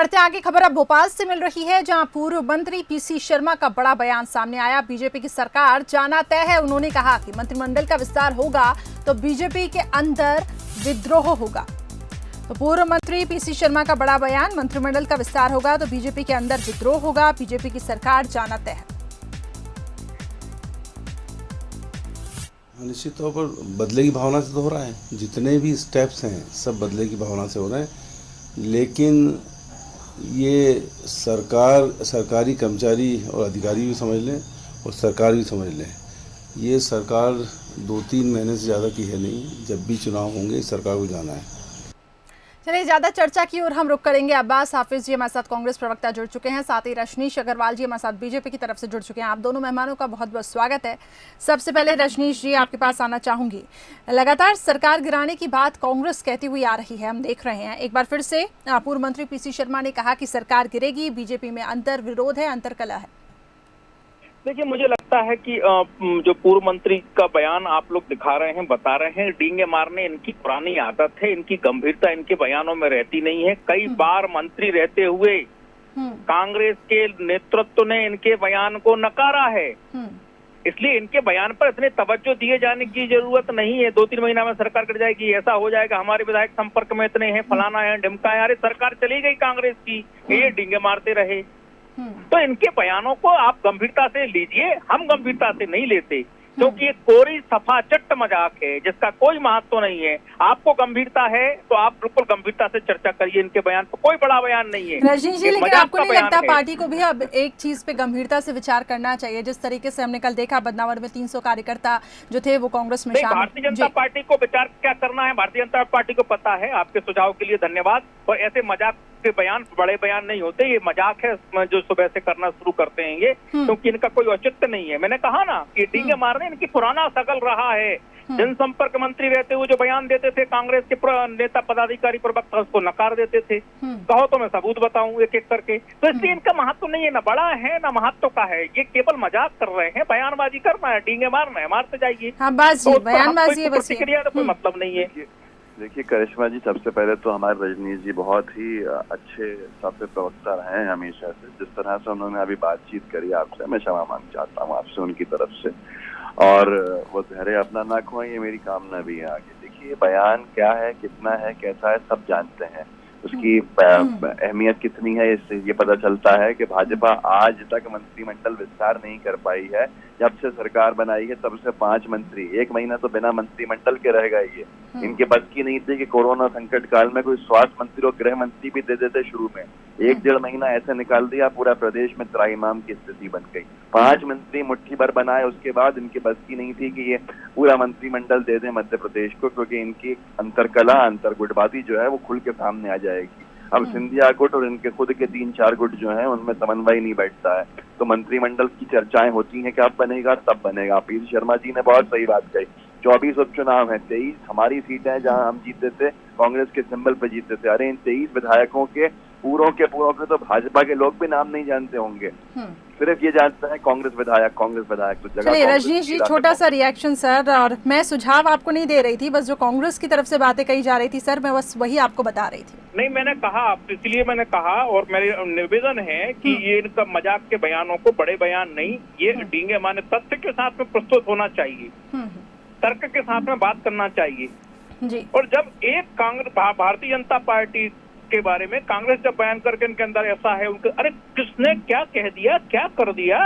बढ़ते आगे, खबर अब भोपाल से मिल रही है, जहां पूर्व मंत्री पीसी शर्मा का बड़ा बयान सामने आया। बीजेपी की सरकार जाना तय है। उन्होंने कहा कि मंत्रिमंडल का विस्तार होगा तो बीजेपी के अंदर विद्रोह होगा। तो पूर्व मंत्री पीसी शर्मा का बड़ा बयान, मंत्रिमंडल का विस्तार होगा तो बीजेपी के अंदर विद्रोह होगा। बीजेपी की सरकार जाना तय है। निश्चित तौर पर बदले की भावना से तो हो रहा है, जितने भी स्टेप्स हैं सब बदले की भावना से हो रहे हैं। लेकिन ये सरकारी कर्मचारी और अधिकारी भी समझ लें और सरकार भी समझ लें, ये सरकार 2-3 महीने से ज़्यादा की है नहीं। जब भी चुनाव होंगे इस सरकार को जाना है। चलिए, ज्यादा चर्चा की और हम रुक करेंगे। अब्बास हाफिज जी हमारे साथ कांग्रेस प्रवक्ता जुड़ चुके हैं, साथ ही रजनीश अग्रवाल जी हमारे साथ बीजेपी की तरफ से जुड़ चुके हैं। आप दोनों मेहमानों का बहुत बहुत स्वागत है। सबसे पहले रजनीश जी, आपके पास आना चाहूंगी। लगातार सरकार गिराने की बात कांग्रेस कहती हुई आ रही है, हम देख रहे हैं। एक बार फिर से पूर्व मंत्री पीसी शर्मा ने कहा कि सरकार गिरेगी, बीजेपी में अंतर विरोध है, अंतरकलह है। देखिए, मुझे लगता है कि जो पूर्व मंत्री का बयान आप लोग दिखा रहे हैं, बता रहे हैं, डींगे मारने इनकी पुरानी आदत है। इनकी गंभीरता इनके बयानों में रहती नहीं है। कई बार मंत्री रहते हुए कांग्रेस के नेतृत्व ने इनके बयान को नकारा है। इसलिए इनके बयान पर इतने तवज्जो दिए जाने की जरूरत नहीं है। 2-3 महीना में सरकार कट जाएगी, ऐसा हो जाएगा, हमारे विधायक संपर्क में इतने हैं, फलाना है, ढिमका है। अरे सरकार चली गई कांग्रेस की, ये डींगे मारते रहे। तो इनके बयानों को आप गंभीरता से लीजिए, हम गंभीरता से नहीं लेते, क्योंकि ये कोरी सफा चट्ट मजाक है जिसका कोई महत्व नहीं है। आपको गंभीरता है तो आप बिल्कुल गंभीरता से चर्चा करिए। इनके बयान पर कोई बड़ा बयान नहीं है रजनीश जी, लेकिन आपको नहीं लगता पार्टी को भी अब एक चीज पे गंभीरता से विचार करना चाहिए? जिस तरीके से हमने कल देखा, बदनावर में 300 कार्यकर्ता जो थे वो कांग्रेस में शामिल। भारतीय जनता पार्टी को विचार क्या करना है, भारतीय जनता पार्टी को पता है। आपके सुझाव के लिए धन्यवाद। और ऐसे मजाक के बयान बड़े बयान नहीं होते, ये मजाक है जो सुबह से करना शुरू करते हैं ये, क्योंकि इनका कोई औचित्य नहीं है। मैंने कहा ना कि डींगे मारने इनकी पुराना शकल रहा है। जनसंपर्क मंत्री रहते हुए जो बयान देते थे कांग्रेस के नेता, पदाधिकारी, प्रवक्ता उसको नकार देते थे। कहो तो मैं सबूत बताऊं एक एक करके। तो इसलिए इनका महत्व नहीं है, ना बड़ा है ना महत्व का है। ये केवल मजाक कर रहे हैं, बयानबाजी करना है, डींगे मारना है, मारते जाइए। बयानबाजी प्रतिक्रिया का कोई मतलब नहीं है। देखिए करिश्मा जी, सबसे पहले तो हमारे रजनीश जी बहुत ही अच्छे सभ्य प्रवक्ता रहे हैं हमेशा से। जिस तरह से उन्होंने अभी बातचीत करी आपसे, मैं क्षमा मांग चाहता हूँ आपसे उनकी तरफ से, और वो धैर्य अपना ना खोएं, ये मेरी कामना भी है आगे। देखिए, बयान क्या है, कितना है, कैसा है, सब जानते हैं। उसकी अहमियत कितनी है इससे ये पता चलता है कि भाजपा आज तक मंत्रिमंडल विस्तार नहीं कर पाई है। जब से सरकार बनाई है तब से 5 मंत्री, 1 महीना तो बिना मंत्रिमंडल के रह गए। ये इनके बस की नहीं थी कि कोरोना संकट काल में कोई स्वास्थ्य मंत्री और गृह मंत्री भी दे देते। शुरू में 1-1.5 महीना ऐसे निकाल दिया, पूरा प्रदेश में त्राहिमाम की स्थिति बन गई। 5 मंत्री मुट्ठी भर बनाए, उसके बाद इनके बस की नहीं थी कि ये पूरा मंत्रिमंडल दे दें मध्य प्रदेश को, क्योंकि इनकी अंतरकला, अंतरगुटबाजी जो है वो खुल के सामने आ जाएगी। अब सिंधिया गुट और इनके खुद के 3-4 गुट जो हैं उनमें समन्वय नहीं बैठता है, तो मंत्रिमंडल की चर्चाएं होती हैं कि अब बनेगा तब बनेगा। पीसी शर्मा जी ने बहुत सही बात कही। 24 उपचुनाव है, 23 हमारी सीट है जहां हम जीते थे, कांग्रेस के सिंबल पे जीते थे। अरे इन 23 विधायकों के पूरों के तो भाजपा के लोग भी नाम नहीं जानते होंगे, सिर्फ ये जानते हैं कांग्रेस विधायक। तो चलिए रजनीश जी, छोटा सा रिएक्शन सर, और मैं सुझाव आपको नहीं दे रही थी, बस जो कांग्रेस की तरफ से बातें कही जा रही थी सर, मैं बस वही आपको बता रही थी। नहीं, मैंने कहा, इसलिए मैंने कहा, और मेरा निवेदन है कि ये इनका मजाक के बयानों को बड़े बयान नहीं, ये डींगे मारने तथ्य के साथ में प्रस्तुत होना चाहिए, तर्क के साथ में बात करना चाहिए जी। और जब एक भारतीय जनता पार्टी के बारे में कांग्रेस जब बयान करके इनके अंदर ऐसा है, उनके अरे किसने क्या कह दिया, क्या कर दिया,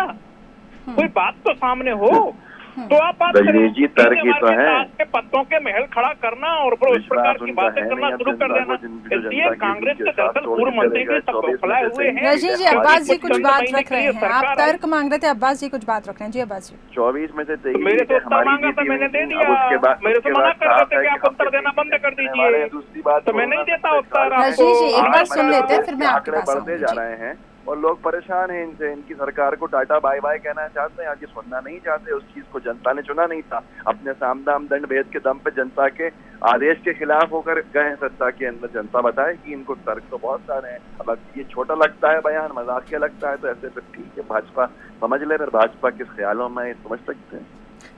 कोई बात तो सामने हो तो आप बात करें। जी तर्क ही तो है, के पत्तों के महल खड़ा करना और उस प्रकार की बातें करना शुरू कर देना। इसलिए कांग्रेस के दरअसल पूर्व मंत्री भी सब फैलाए हुए हैं। रजनीश जी, अब्बास जी कुछ बात रख रहे हैं, आप तर्क मांग रहे थे, अब्बास जी कुछ बात रख रहे हैं। जी अब्बास जी, 24 में से 23 मेरे तो उत्तर मांगा था, मैंने दे दिया। मेरे तो मना कर देते कि आप उत्तर देना बंद कर दीजिए, दूसरी बात तो मैं नहीं देता उत्तर। रजनीश जी एक बार सुन लेते हैं, फिर मैं आपके पास बढ़ते जा रहे हैं और लोग परेशान हैं इनसे। इनकी सरकार को टाटा बाय बाय कहना चाहते हैं, आगे सुनना नहीं चाहते। उस चीज को जनता ने चुना नहीं था, अपने साम दाम दंड भेद के दम पे जनता के आदेश के खिलाफ होकर गए सत्ता के अंदर। जनता बताए कि इनको तर्क तो बहुत सारे हैं। अब ये छोटा लगता है बयान, मजाकिया लगता है, तो ऐसे फिर ठीक है, भाजपा समझ ले, फिर भाजपा किस ख्यालों में समझ सकते हैं।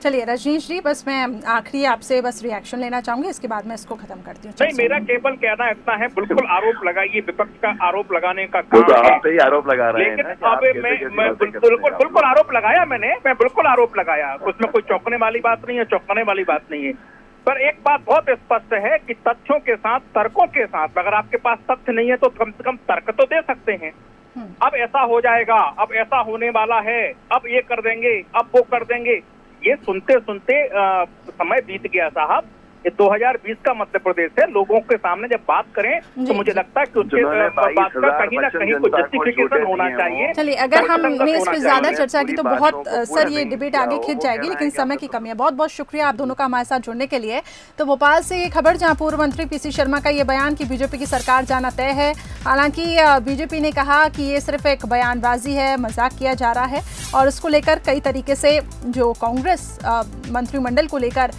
चलिए रजनीश जी, बस मैं आखिरी आपसे बस रिएक्शन लेना चाहूंगी, इसके बाद मैं इसको खत्म करती हूँ। नहीं, मेरा केवल कहना इतना है, बिल्कुल आरोप लगाइए, विपक्ष का आरोप लगाने का वो तो काम है, आप पे ही आरोप लगा रहे हैं लेकिन ना कि आप अब कैसे मैं कैसी बातें करते हैं बिल्कुल आप। आरोप लगाया मैं बिल्कुल आरोप लगाया, उसमें कोई चौंकने वाली बात नहीं है, चौंकाने वाली बात नहीं है। पर एक बात बहुत स्पष्ट है कि तथ्यों के साथ, तर्कों के साथ, अगर आपके पास तथ्य नहीं है तो कम से कम तर्क तो दे सकते हैं। अब ऐसा हो जाएगा, अब ऐसा होने वाला है, अब ये कर देंगे, अब वो कर देंगे, ये सुनते सुनते समय बीत गया साहब। ये 2020 का मध्य प्रदेश है, लोगों के सामने जब बात करें तो मुझे लगता है कि उसके बात का कहीं ना कहीं कुछ जस्टिफिकेशन होना चाहिए। चलिए, अगर हमने इस पर ज्यादा चाहिए। चर्चा की तो बहुत सर ये नहीं डिबेट किया आगे हो, खिंच वो जाएगी, कह रहे लेकिन हैं कि समय की कमी है। बहुत बहुत शुक्रिया आप दोनों का हमारे साथ जुड़ने के लिए। तो भोपाल से ये खबर, जहां पूर्व मंत्री पीसी शर्मा का ये बयान कि बीजेपी की सरकार जाना तय है। हालांकि बीजेपी ने कहा कि ये सिर्फ एक बयानबाजी है, मजाक किया जा रहा है, और इसको लेकर कई तरीके से जो कांग्रेस मंत्रिमंडल को लेकर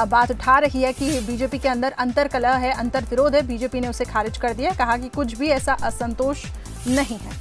बात उठा रही है कि बीजेपी के अंदर अंतर कलह है, अंतर विरोध है। बीजेपी ने उसे खारिज कर दिया, कहा कि कुछ भी ऐसा असंतोष नहीं है।